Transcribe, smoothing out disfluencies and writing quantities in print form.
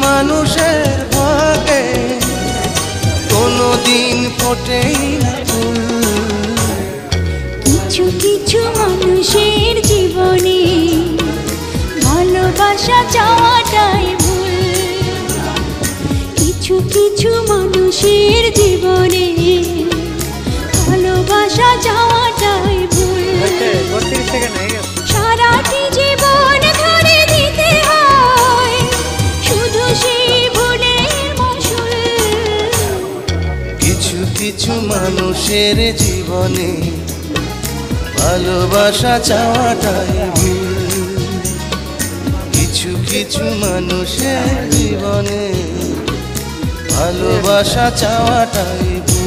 মানুষের ভাগে কোনোদিন ফোটেই না ফুল। কিছু কিছু মানুষের জীবনে ভালোবাসা চাওয়াটাই ভুল। কিছু কিছু মানুষের জীবনে ভালোবাসা চাওয়াটাই ভুল। সারাটি জীবন ধরে দিতে হয় শুধু সেই ভুলের মাসুল। কিছু কিছু মানুষের জীবনে ভালোবাসা চাওয়াটাই ভুল। কিছু কিছু মানুষের জীবনে ভালোবাসা চাওয়াটাই ভুল।